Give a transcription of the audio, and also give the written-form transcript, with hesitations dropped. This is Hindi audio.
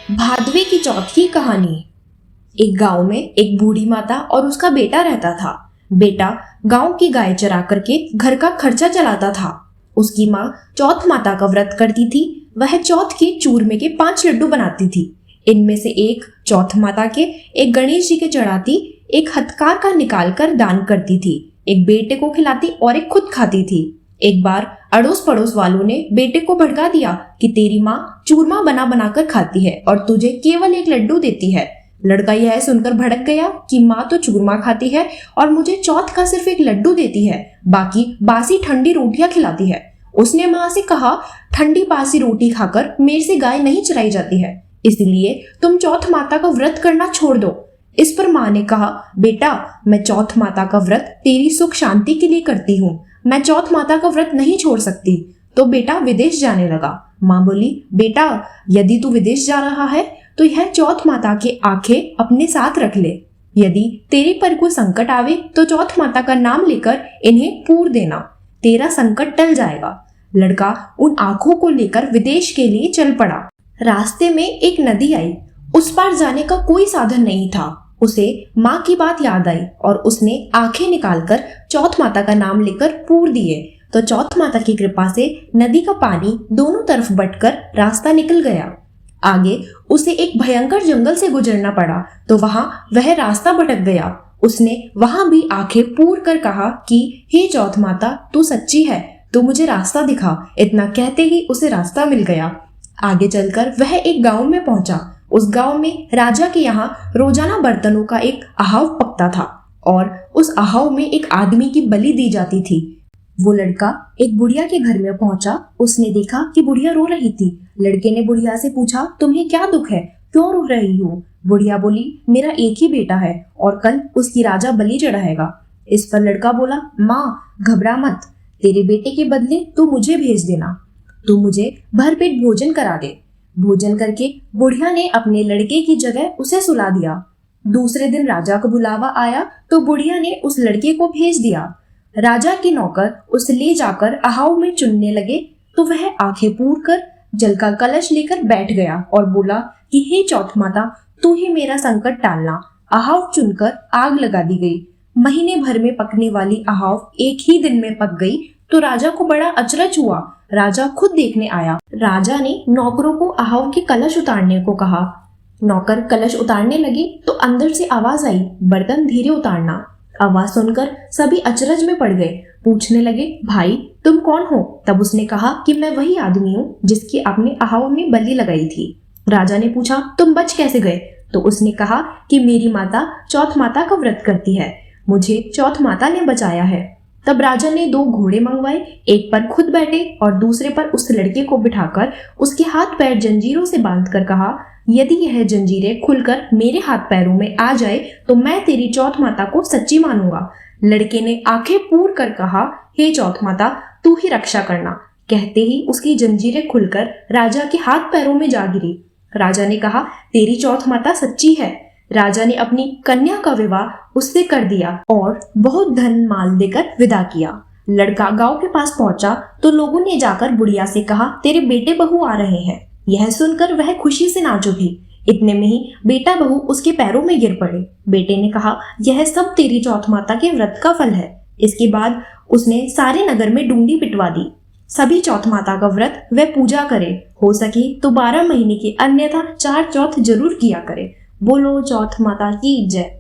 भादवे की चौथ की कहानी। एक गांव में एक बूढ़ी माता और उसका बेटा रहता था। बेटा गांव की गाय चरा करके घर का खर्चा चलाता था। उसकी माँ चौथ माता का व्रत करती थी। वह चौथ के चूरमे के 5 लड्डू बनाती थी। इनमें से एक चौथ माता के, एक गणेश जी के चढ़ाती, एक हथकार का निकाल कर दान करती थी, एक बेटे को खिलाती और एक खुद खाती थी। एक बार अड़ोस पड़ोस वालों ने बेटे को भड़का दिया कि तेरी माँ चूरमा बना बना कर खाती है और तुझे केवल एक लड्डू देती है। लड़का यह सुनकर भड़क गया कि माँ तो चूरमा खाती है और मुझे चौथ का सिर्फ एक लड्डू देती है, बाकी बासी ठंडी रोटियां खिलाती है। उसने माँ से कहा, ठंडी बासी रोटी खाकर मेरे से गाय नहीं चराई जाती है, इसलिए तुम चौथ माता का व्रत करना छोड़ दो। इस पर माँ ने कहा, बेटा मैं चौथ माता का व्रत तेरी सुख शांति के लिए करती हूँ, मैं चौथ माता का व्रत नहीं छोड़ सकती। तो बेटा विदेश जाने लगा। माँ बोली, बेटा यदि तू विदेश जा रहा है तो यह चौथ माता की आंखें अपने साथ रख ले। यदि तेरे पर कोई संकट आवे तो चौथ माता का नाम लेकर इन्हें पूर देना, तेरा संकट टल जाएगा। लड़का उन आंखों को लेकर विदेश के लिए चल पड़ा। रास्ते में एक नदी आई। उस पार जाने का कोई साधन नहीं था। उसे माँ की बात याद आई और उसने आंखें निकालकर चौथ माता का नाम लेकर पूर दिए तो चौथ माता की कृपा से नदी का पानी दोनों तरफ बटकर रास्ता निकल गया। आगे उसे एक भयंकर जंगल से गुजरना पड़ा तो वहां वह रास्ता भटक गया। उसने वहां भी आंखें पूर कर कहा कि हे चौथ माता, तू सच्ची है, तू मुझे रास्ता दिखा। इतना कहते ही उसे रास्ता मिल गया। आगे चलकर वह एक गांव में पहुंचा। उस गांव में राजा के यहाँ रोजाना बर्तनों का एक आहाव पकता था और उस आहाव में एक आदमी की बलि दी जाती थी। वो लड़का एक बुढ़िया के घर में पहुंचा। उसने देखा कि बुढ़िया रो रही थी। लड़के ने बुढ़िया से पूछा, तुम्हें क्या दुख है, क्यों रो रही हो? बुढ़िया बोली, मेरा एक ही बेटा है और कल उसकी राजा बलि चढ़ाएगा। इस पर लड़का बोला, माँ घबरा मत, तेरे बेटे के बदले तू मुझे भेज देना, तू मुझे भरपेट भोजन करा दे। भोजन करके बुढ़िया ने अपने लड़के की जगह उसे सुला दिया। दूसरे दिन राजा का बुलावा आया तो बुढ़िया ने उस लड़के को भेज दिया। राजा के नौकर उसे ले जाकर आहाव में चुनने लगे तो वह आंखें पूर कर जल का कलश लेकर बैठ गया और बोला कि हे चौथ माता, तू ही मेरा संकट टालना। आहाव चुनकर आग लगा दी गई। महीने भर में पकने वाली आहाव एक ही दिन में पक गई तो राजा को बड़ा अचरज हुआ। राजा खुद देखने आया। राजा ने नौकरों को आहाव के कलश उतारने को कहा। नौकर कलश उतारने लगे तो अंदर से आवाज आई, बर्तन धीरे उतारना। आवाज सुनकर सभी अचरज में पड़ गए। पूछने लगे, भाई तुम कौन हो? तब उसने कहा कि मैं वही आदमी हूँ जिसकी आपने आहाव में बलि लगाई थी। राजा ने पूछा, तुम बच कैसे गए? तो उसने कहा कि मेरी माता चौथ माता का व्रत करती है, मुझे चौथ माता ने बचाया है। तब राजा ने 2 घोड़े मंगवाए, एक पर खुद बैठे और दूसरे पर उस लड़के को बिठाकर उसके हाथ पैर जंजीरों से बांधकर कहा, यदि यह जंजीरें खुलकर मेरे हाथ पैरों में आ जाए तो मैं तेरी चौथ माता को सच्ची मानूंगा। लड़के ने आंखें पूर कर कहा, हे चौथ माता, तू ही रक्षा करना। कहते ही उसकी जंजीरें खुलकर राजा के हाथ पैरों में जा गिरी। राजा ने कहा, तेरी चौथ माता सच्ची है। राजा ने अपनी कन्या का विवाह उससे कर दिया और बहुत धन माल देकर विदा किया। लड़का गांव के पास पहुंचा तो लोगों ने जाकर बुढ़िया से कहा, तेरे बेटे बहू आ रहे हैं। यह सुनकर वह खुशी से नाच उठी। इतने में ही बेटा बहू उसके पैरों में गिर पड़े। बेटे ने कहा, यह सब तेरी चौथ माता के व्रत का फल है। इसके बाद उसने सारे नगर में डूंडी पिटवा दी। सभी चौथ माता का व्रत व पूजा करे, हो सके तो 12 महीने की, अन्यथा 4 चौथ जरूर किया करे। बोलो चौथ माता की जय।